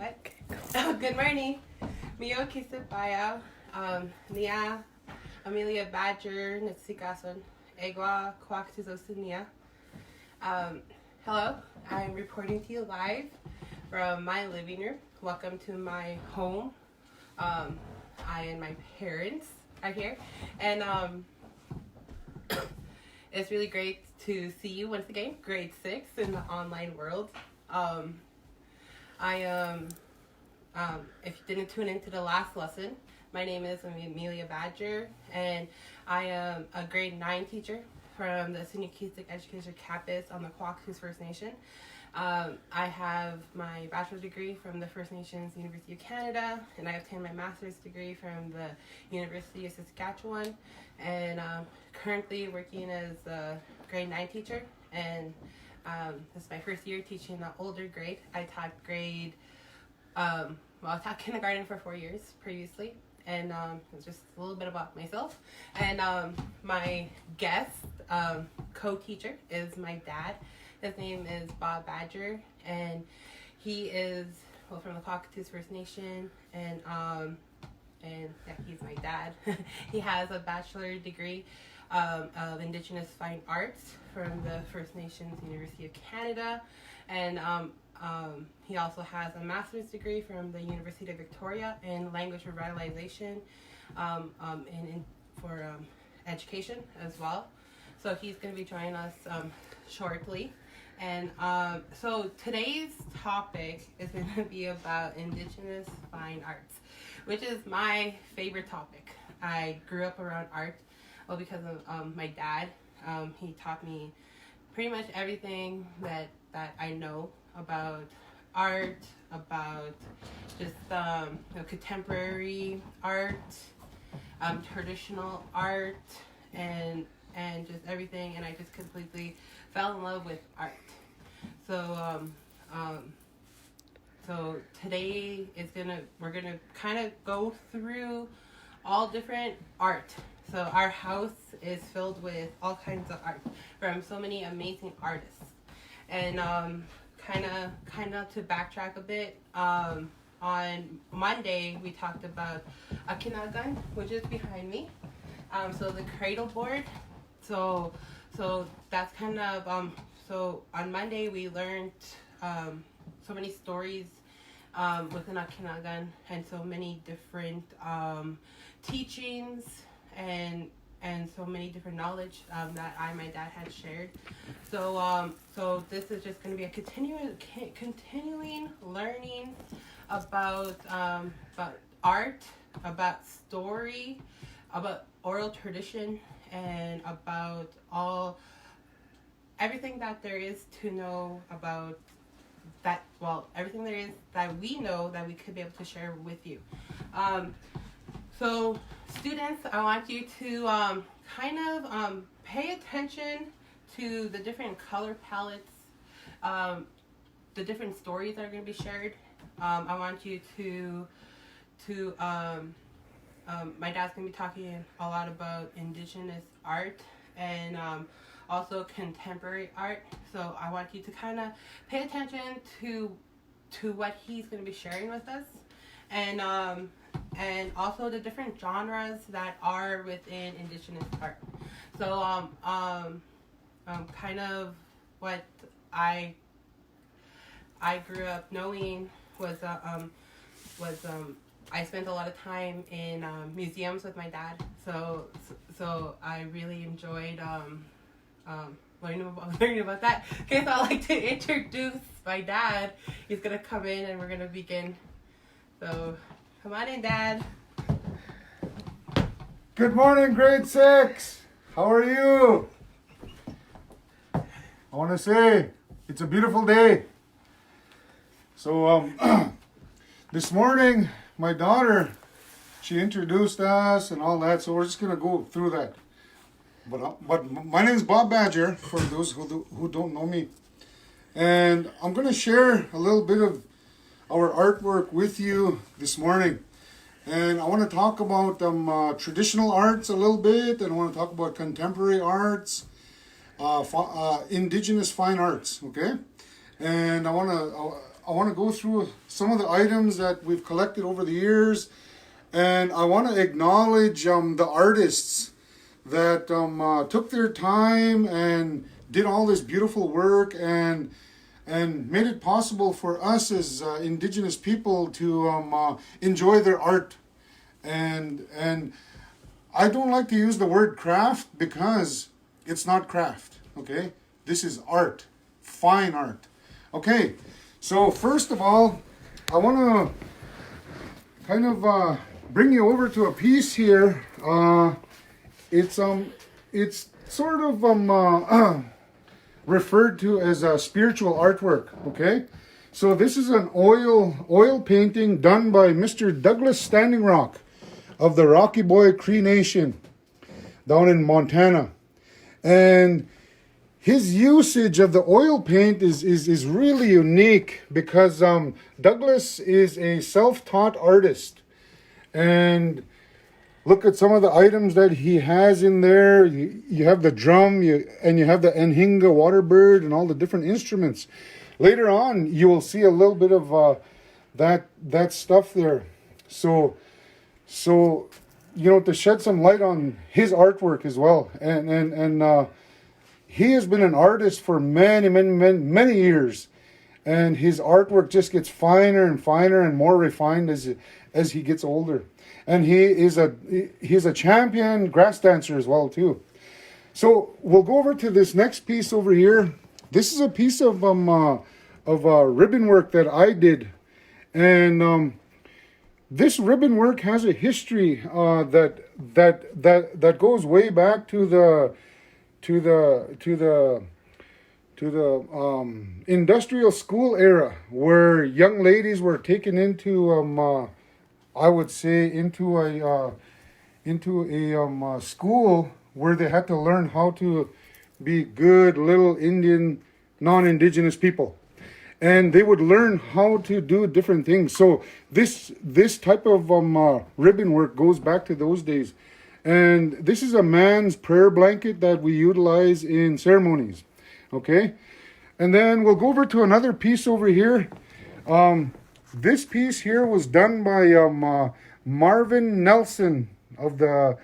What? Oh, good morning. Mio Kisipaya, Nia, Amelia Badger, Nitsikason, Egwa, Kwaktizosunia. Hello, I'm reporting to you live from my living room. Welcome to my home. I and my parents are here, and it's really great to see you once again, grade 6 in the online world. If you didn't tune into the last lesson, my name is Amelia Badger, and I am a grade 9 teacher from the Senior Cusic Education campus on the Quaxus First Nation. I have my bachelor's degree from the First Nations University of Canada, and I obtained my master's degree from the University of Saskatchewan, and currently working as a grade 9 teacher, and this is my first year teaching the older grade. I taught I taught kindergarten for 4 years previously, and it's just a little bit about myself. And my guest co-teacher is my dad. His name is Bob Badger, and he is from the Cockatus First Nation, and yeah, he's my dad. He has a bachelor's degree of Indigenous Fine Arts from the First Nations University of Canada, and he also has a master's degree from the University of Victoria in language revitalization for education as well. So he's going to be joining us shortly. And so today's topic is going to be about Indigenous fine arts, which is my favorite topic. I grew up around art, well, because of my dad. He taught me pretty much everything that I know about art, about just contemporary art, traditional art, and just everything. And I just completely fell in love with art. So so today we're gonna kind of go through all different art. So our house is filled with all kinds of art from so many amazing artists. And kind of to backtrack a bit, on Monday we talked about Okinagan, which is behind me. So the cradle board. So that's kind of so on Monday we learned so many stories within Okinagan, and so many different teachings and so many different knowledge that my dad had shared. So this is just going to be a continuing learning about art, about story, about oral tradition, and about everything that there is to know about that. Well, everything there is that we know that we could be able to share with you. So students, I want you to pay attention to the different color palettes, the different stories that are going to be shared. I want you to my dad's going to be talking a lot about Indigenous art and also contemporary art. So I want you to kind of pay attention to what he's going to be sharing with us, and also the different genres that are within Indigenous art. So kind of what I grew up knowing was I spent a lot of time in museums with my dad. So I really enjoyed learning about that. Okay, so I'd like to introduce my dad. He's gonna come in and we're gonna begin. So come on in, Dad. Good morning, grade 6. How are you? I want to say it's a beautiful day. So this morning my daughter, she introduced us and all that, so we're just gonna go through that. But my name is Bob Badger, for those who don't know me, and I'm gonna share a little bit of our artwork with you this morning. And I want to talk about traditional arts a little bit, and I want to talk about contemporary arts, Indigenous fine arts, okay? And I want to I want to go through some of the items that we've collected over the years, and I want to acknowledge the artists that took their time and did all this beautiful work and made it possible for us as Indigenous people to enjoy their art. And I don't like to use the word craft because it's not craft, okay? This is art, fine art. Okay, so first of all, I want to kind of bring you over to a piece here. It's sort of referred to as a spiritual artwork, okay? So this is an oil painting done by Mr. Douglas Standing Rock of the Rocky Boy Cree Nation down in Montana. And his usage of the oil paint is really unique because Douglas is a self-taught artist. And look at some of the items that he has in there. You have the drum, and you have the Nhinga water bird and all the different instruments. Later on, you will see a little bit of that stuff there. So to shed some light on his artwork as well. And he has been an artist for many years. And his artwork just gets finer and finer and more refined as he gets older. And he's a champion grass dancer as well too. So we'll go over to this next piece over here. This is a piece of ribbon work that I did, and this ribbon work has a history that goes way back to the industrial school era, where young ladies were taken into I would say into a school where they had to learn how to be good little Indian non-Indigenous people, and they would learn how to do different things. So this type of ribbon work goes back to those days, and this is a man's prayer blanket that we utilize in ceremonies. Okay, and then we'll go over to another piece over here. This piece here was done by Marvin Nelson of the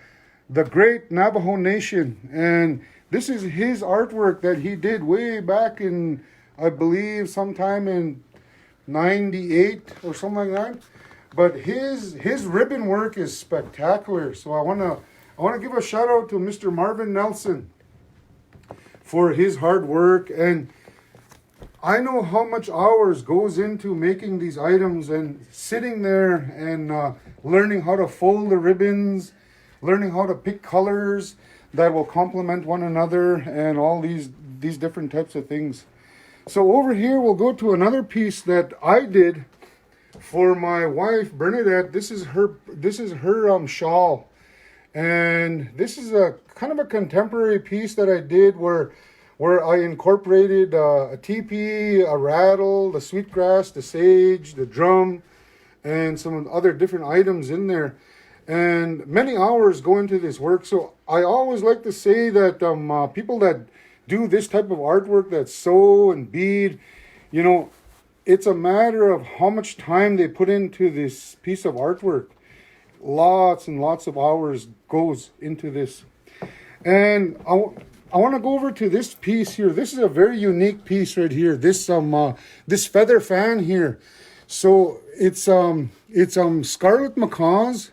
great Navajo Nation, and this is his artwork that he did way back in, I believe, sometime in '98 or something like that. But his ribbon work is spectacular. So I wanna give a shout out to Mr. Marvin Nelson for his hard work, and I know how much hours goes into making these items and sitting there and learning how to fold the ribbons, learning how to pick colors that will complement one another, and all these different types of things. So over here we'll go to another piece that I did for my wife Bernadette. This is her shawl, and this is a kind of a contemporary piece that I did where I incorporated a teepee, a rattle, the sweetgrass, the sage, the drum, and some other different items in there. And many hours go into this work. So I always like to say that people that do this type of artwork, that sew and bead, it's a matter of how much time they put into this piece of artwork. Lots and lots of hours goes into this. And I want to go over to this piece here. This is a very unique piece right here. This feather fan here. So it's scarlet macaws,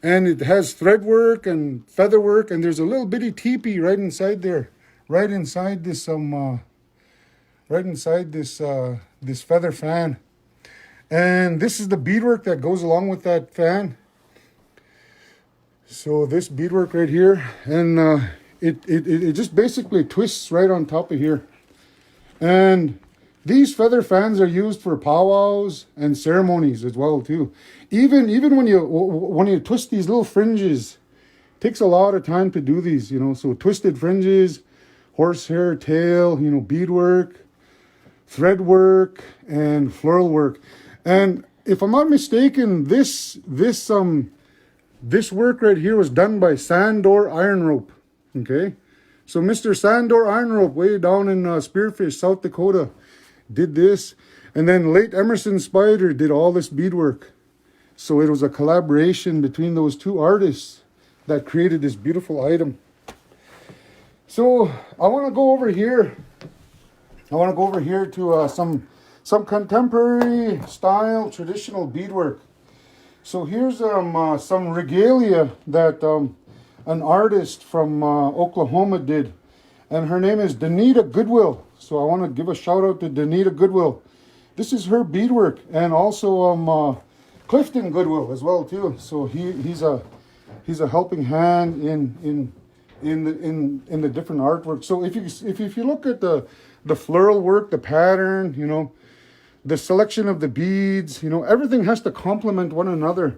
and it has thread work and feather work, and there's a little bitty teepee right inside there, right inside this this feather fan. And this is the beadwork that goes along with that fan. So this beadwork right here, and it just basically twists right on top of here. And these feather fans are used for powwows and ceremonies as well too. Even when you twist these little fringes, it takes a lot of time to do these, So twisted fringes, horsehair tail, beadwork, thread work, and floral work. And if I'm not mistaken, this work right here was done by Sandor Iron Rope. Okay, so Mr. Sandor Iron Rope, way down in Spearfish, South Dakota, did this. And then late Emerson Spider did all this beadwork. So it was a collaboration between those two artists that created this beautiful item. So I want to go over here. I want to go over here to some contemporary style traditional beadwork. So here's some regalia that an artist from Oklahoma did, and her name is Danita Goodwill. So I want to give a shout out to Danita Goodwill. This is her beadwork, and also Clifton Goodwill as well too. So he's a helping hand in the different artwork. So if you look at the floral work, the pattern, you know, the selection of the beads, you know, everything has to complement one another.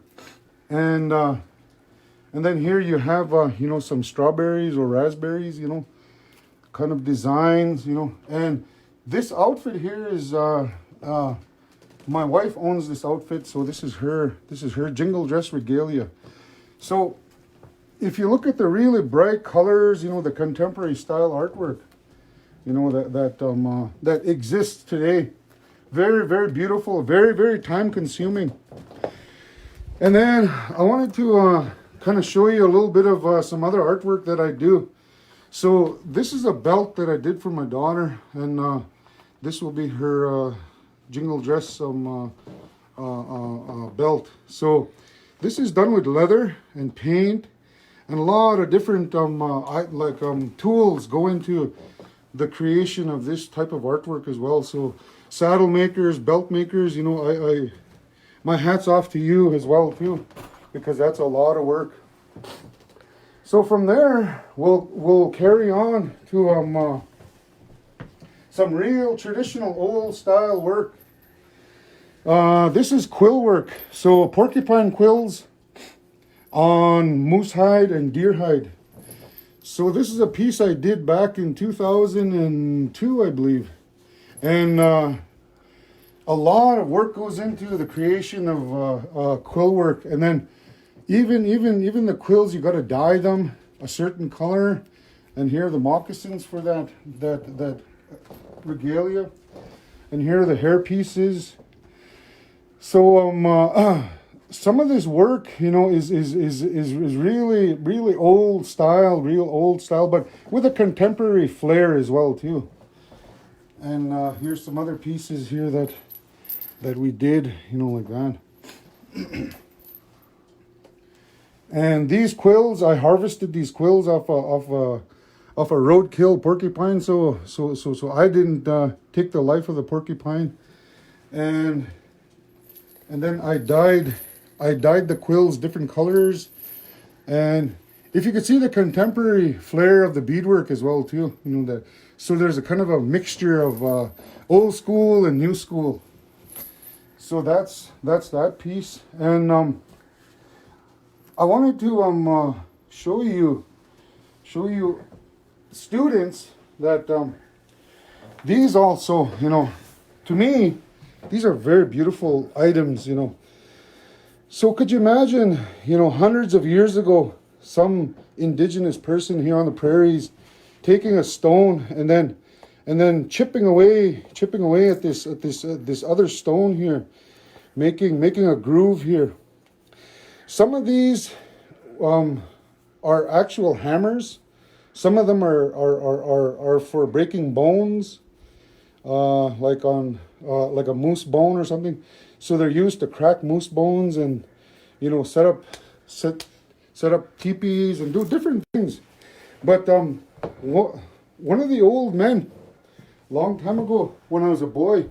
And then here you have you know, some strawberries or raspberries, you know, kind of designs, you know. And this outfit here is my wife owns this outfit, so this is her jingle dress regalia. So if you look at the really bright colors, you know, the contemporary style artwork, you know, that exists today, very, very beautiful, very, very time consuming. And then I wanted to kind of show you a little bit of some other artwork that I do. So this is a belt that I did for my daughter, and this will be her jingle dress belt. So this is done with leather and paint, and a lot of different tools go into the creation of this type of artwork as well. So saddle makers, belt makers, you know, I my hat's off to you as well too, because that's a lot of work. So from there, we'll carry on to some real traditional old style work. This is quill work. So porcupine quills on moose hide and deer hide. So this is a piece I did back in 2002, I believe. And a lot of work goes into the creation of quill work. And then even the quills, you got to dye them a certain color. And here are the moccasins for that regalia. And here are the hair pieces. So some of this work, you know, is really, really old style, real old style, but with a contemporary flair as well too. And here's some other pieces here that we did, you know, like that. And these quills, I harvested these quills off a roadkill porcupine, so I didn't take the life of the porcupine, and then I dyed the quills different colors. And if you could see the contemporary flair of the beadwork as well too, you know, that, so there's a kind of a mixture of old school and new school. So that's that piece. And I wanted to show you students that these also, you know, to me, these are very beautiful items, you know. So could you imagine, you know, hundreds of years ago, some indigenous person here on the prairies taking a stone and then chipping away at this other stone here, making a groove here. Some of these are actual hammers. Some of them are for breaking bones, like a moose bone or something. So they're used to crack moose bones and, you know, set up teepees and do different things. But one of the old men, long time ago when I was a boy,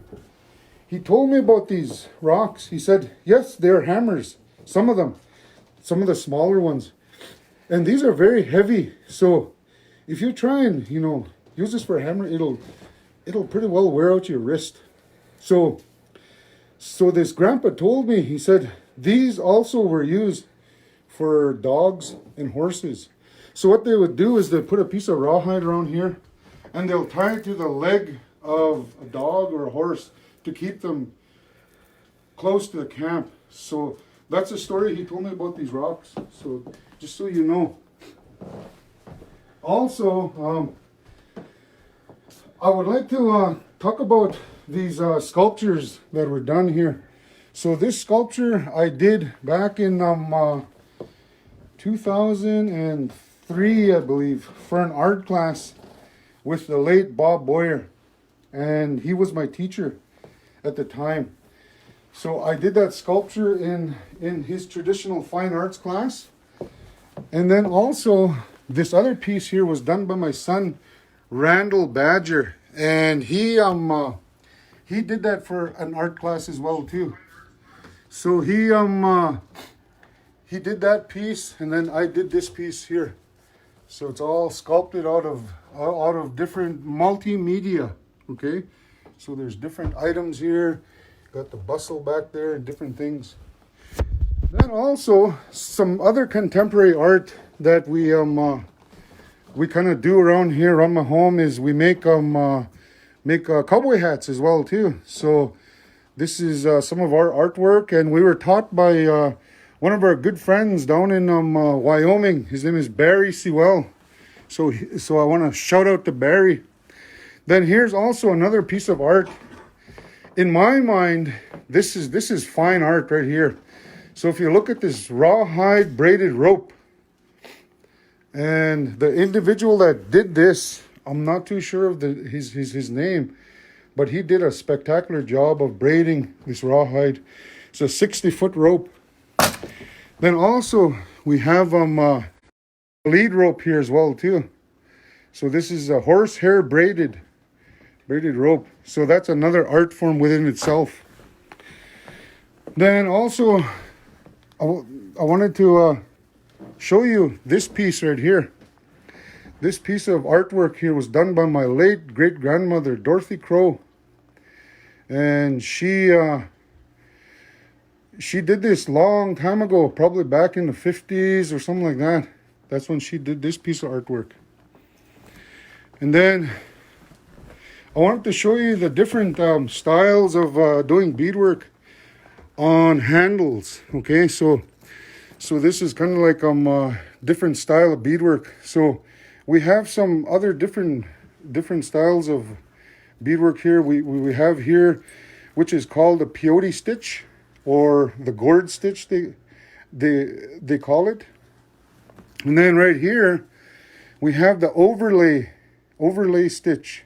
he told me about these rocks. He said, yes, they're hammers. Some of the smaller ones. And these are very heavy. So if you try and, you know, use this for a hammer, it'll pretty well wear out your wrist. So this grandpa told me, he said, these also were used for dogs and horses. So what they would do is they put a piece of rawhide around here and they'll tie it to the leg of a dog or a horse to keep them close to the camp. So that's the story he told me about these rocks. So just so you know. Also, I would like to talk about these sculptures that were done here. So this sculpture I did back in 2003, I believe, for an art class with the late Bob Boyer, and he was my teacher at the time. So I did that sculpture in his traditional fine arts class. And then also this other piece here was done by my son, Randall Badger, and he did that for an art class as well too. So he did that piece, and then I did this piece here. So it's all sculpted out of different multimedia. Okay, so there's different items here. Got the bustle back there and different things. Then also some other contemporary art that we kind of do around here around my home is we make cowboy hats as well too. So this is some of our artwork, and we were taught by one of our good friends down in Wyoming. His name is Barry Sewell. So I want to shout out to Barry. Then here's also another piece of art. In my mind, this is fine art right here. So if you look at this rawhide braided rope, and the individual that did this, I'm not too sure of his name, but he did a spectacular job of braiding this rawhide. It's a 60-foot rope. Then also we have lead rope here as well too. So this is a horsehair braided rope. So that's another art form within itself. Then also I wanted to show you this piece right here. This piece of artwork here was done by my late great-grandmother, Dorothy Crow. And she did this long time ago, probably back in the 50s or something like that. That's when she did this piece of artwork. And then I wanted to show you the different styles of doing beadwork on handles. Okay, so this is kind of like different style of beadwork. So we have some other different styles of beadwork here. We have here, which is called a peyote stitch, or the gourd stitch they call it. And then right here we have the overlay stitch,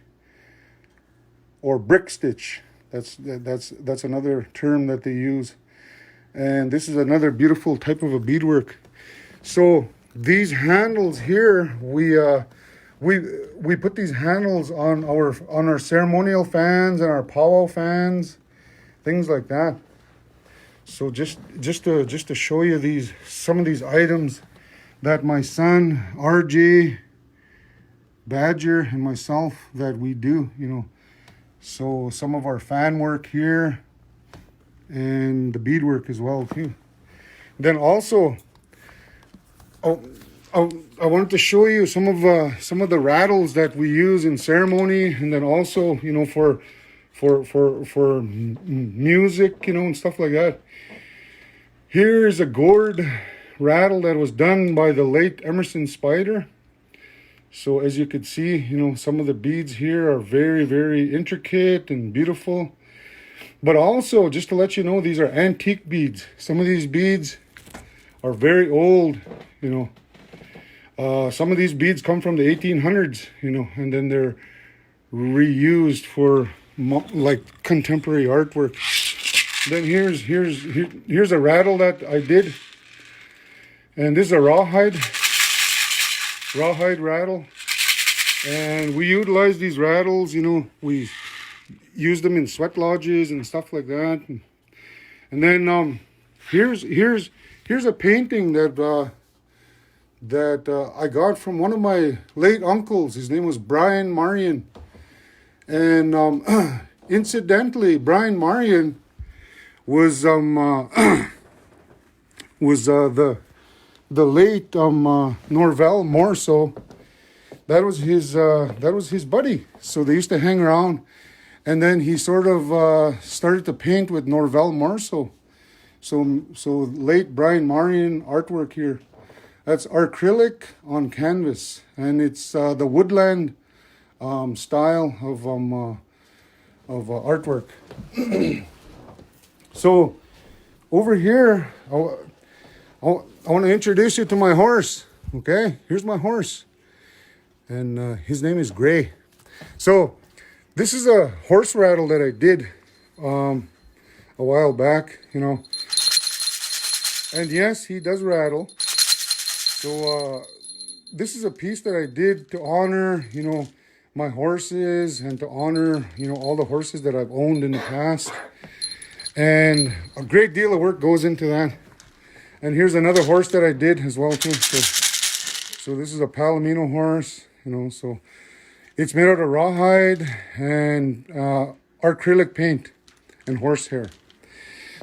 or brick stitch. That's another term that they use. And this is another beautiful type of a beadwork. So these handles here, we put these handles on our ceremonial fans and our powwow fans, things like that. So just to show you some of these items that my son RJ Badger and myself that we do, you know. So some of our fan work here, and the beadwork as well too. Then also, I wanted to show you some of the rattles that we use in ceremony, and then also, you know, for music, you know, and stuff like that. Here's a gourd rattle that was done by the late Emerson Spider. So as you can see, you know, some of the beads here are very, very intricate and beautiful. But also, just to let you know, these are antique beads. Some of these beads are very old, you know. Some of these beads come from the 1800s, you know, and then they're reused for like contemporary artwork. Then here's a rattle that I did, and this is a rawhide rattle, and we utilize these rattles, you know, we use them in sweat lodges and stuff like that. And then here's a painting that I got from one of my late uncles. His name was Brian Marion, and incidentally, Brian Marion was the late Norvell Morso. That was his buddy. So they used to hang around, and then he sort of started to paint with Norvell Morso. So late Brian Marion artwork here. That's acrylic on canvas, and it's the woodland style artwork. So over here, I want to introduce you to my horse. Okay, here's my horse, and his name is Gray. So this is a horse rattle that I did a while back, you know. And yes, he does rattle. So this is a piece that I did to honor, you know, my horses and to honor, you know, all the horses that I've owned in the past. And a great deal of work goes into that. And here's another horse that I did as well too. So this is a Palomino horse, you know, so it's made out of rawhide and acrylic paint and horsehair.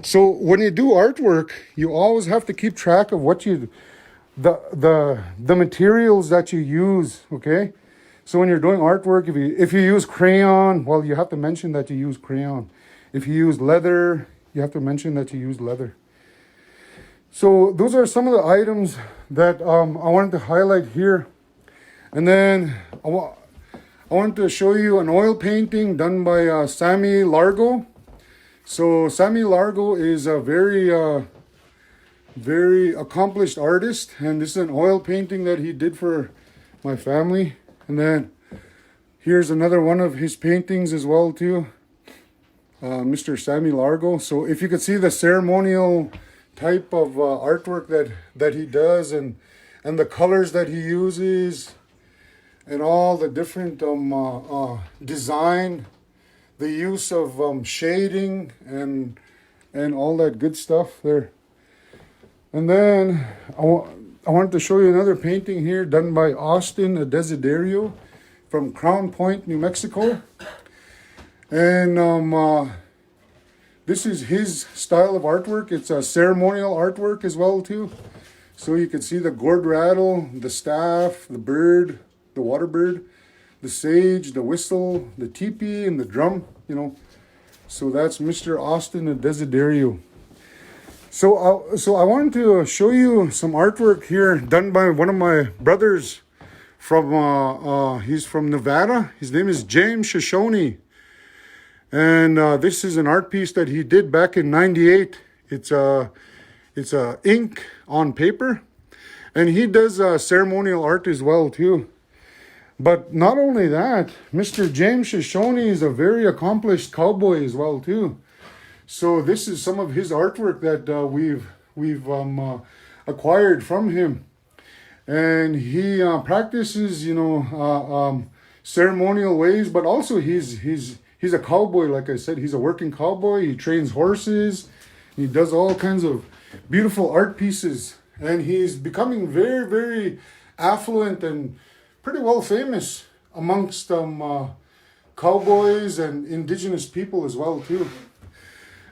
So when you do artwork, you always have to keep track of what the materials that you use, okay? So when you're doing artwork, if you use crayon, well, you have to mention that you use crayon. If you use leather, you have to mention that you use leather. So those are some of the items that I wanted to highlight here. And then I wanted to show you an oil painting done by Sammy Largo. So Sammy Largo is a very accomplished artist, and this is an oil painting that he did for my family. And then here's another one of his paintings as well too, Mr. Sammy Largo. So if you could see the ceremonial type of artwork that he does, and the colors that he uses, and all the different design, the use of shading and all that good stuff there. And then I wanted to show you another painting here done by Austin Desiderio from Crown Point, New Mexico. And this is his style of artwork. It's a ceremonial artwork as well too. So you can see the gourd rattle, the staff, the bird, the water bird, the sage, the whistle, the teepee, and the drum, you know. So that's Mr. Austin Desiderio. So I wanted to show you some artwork here done by one of my brothers from, he's from Nevada. His name is James Shoshone. And this is an art piece that he did back in '98. It's a ink on paper. And he does ceremonial art as well too. But not only that, Mr. James Shoshone is a very accomplished cowboy as well too. So this is some of his artwork that we've acquired from him, and he practices, you know, ceremonial ways. But also he's a cowboy, like I said. He's a working cowboy. He trains horses. He does all kinds of beautiful art pieces, and he's becoming very, very affluent and pretty well famous amongst cowboys and indigenous people as well too.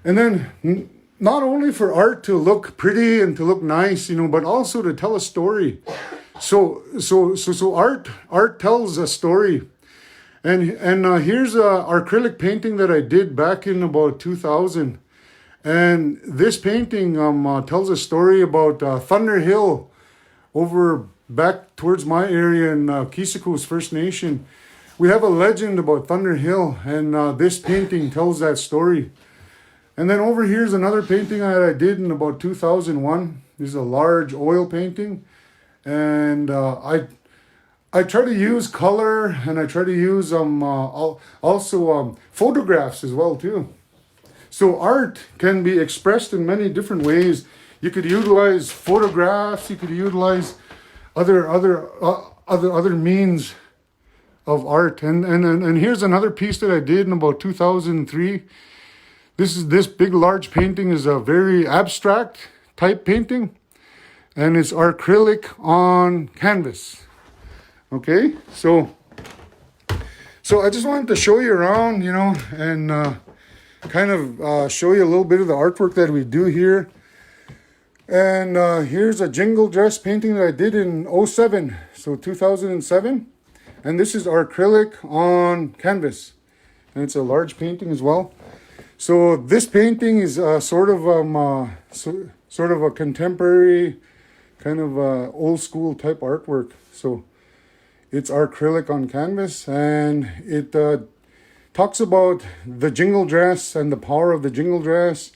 And then not only for art to look pretty and to look nice, you know, but also to tell a story. So art tells a story. And here's our acrylic painting that I did back in about 2000. And this painting tells a story about Thunder Hill over back towards my area in Kisiko's First Nation. We have a legend about Thunder Hill, and this painting tells that story. And then over here's another painting that I did in about 2001. This is a large oil painting. And I try to use color, and I try to use also photographs as well too. So art can be expressed in many different ways. You could utilize photographs, you could utilize other means of art. And here's another piece that I did in about 2003. This big large painting is a very abstract type painting, and it's acrylic on canvas. Okay, so I just wanted to show you around, you know, and kind of show you a little bit of the artwork that we do here. And here's a jingle dress painting that I did in 2007, so 2007. And this is acrylic on canvas, and it's a large painting as well. So this painting is sort of a contemporary, kind of old school type artwork. So it's acrylic on canvas, and it talks about the jingle dress and the power of the jingle dress,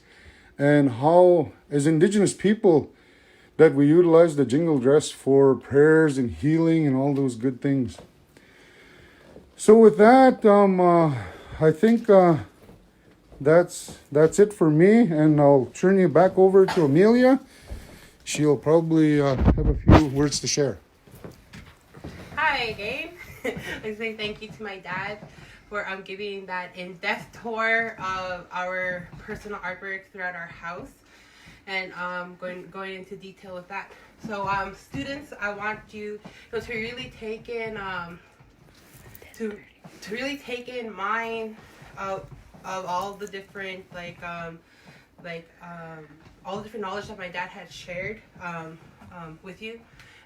and how as Indigenous people that we utilize the jingle dress for prayers and healing and all those good things. So with that, I think that's it for me, and I'll turn you back over to Amelia. She'll probably have a few words to share. Hi again. I say thank you to my dad for giving that in-depth tour of our personal artwork throughout our house, and going into detail with that. So students, I want you to really take in to really take in mind of all the different all the different knowledge that my dad had shared with you,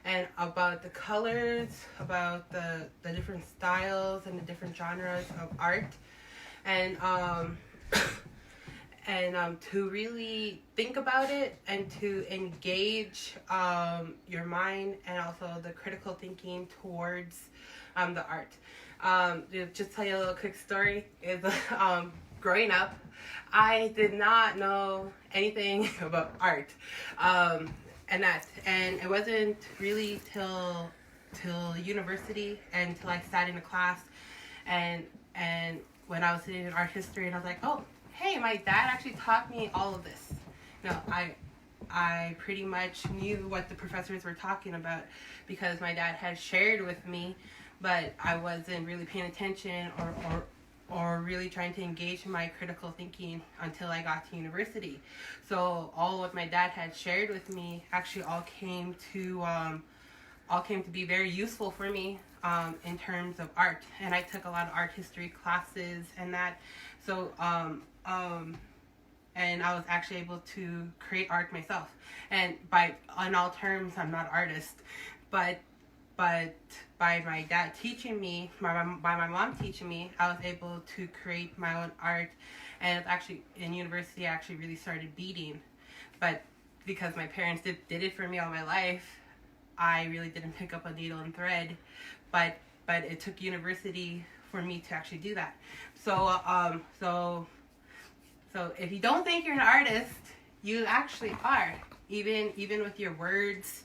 and about the colors, about the different styles and the different genres of art, and to really think about it and to engage your mind and also the critical thinking towards the art. Just tell you a little quick story is growing up, I did not know anything about art, and it wasn't really till university and till I sat in a class, and when I was sitting in art history, and I was like, oh, hey, my dad actually taught me all of this. I pretty much knew what the professors were talking about because my dad had shared with me, but I wasn't really paying attention or really trying to engage in my critical thinking until I got to university. So all what my dad had shared with me actually all came to be very useful for me in terms of art. And I took a lot of art history classes and that. So and I was actually able to create art myself. And on all terms, I'm not an artist, but by my dad teaching me, by my mom teaching me, I was able to create my own art. And actually, in university, I actually really started beading. But because my parents did it for me all my life, I really didn't pick up a needle and thread. But it took university for me to actually do that. So if you don't think you're an artist, you actually are. Even with your words,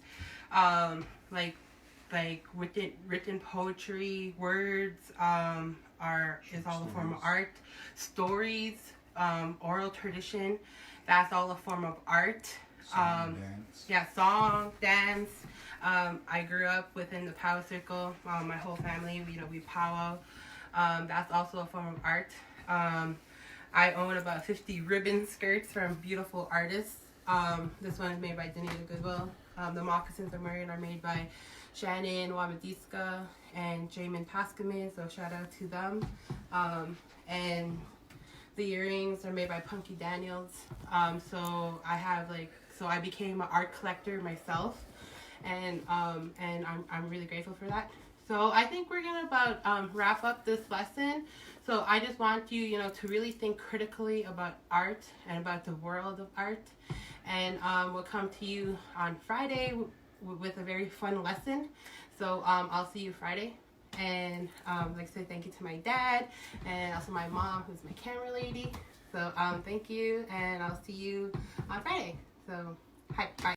like written poetry, words is all a form of art. Stories, oral tradition, that's all a form of art. Dance. Yeah, song, dance. I grew up within the powwow circle. My whole family, we powwow. That's also a form of art. I own about 50 ribbon skirts from beautiful artists. This one is made by Danita Goodwill. The moccasins I'm wearing are made by Shannon Wamadiska and Jamin Pascame, so shout out to them. And the earrings are made by Punky Daniels. So I became an art collector myself, and I'm really grateful for that. So I think we're gonna about wrap up this lesson. So I just want you, to really think critically about art and about the world of art. And we'll come to you on Friday with a very fun lesson. So I'll see you Friday. And like I said, thank you to my dad and also my mom, who's my camera lady. So thank you, and I'll see you on Friday. So hi, bye.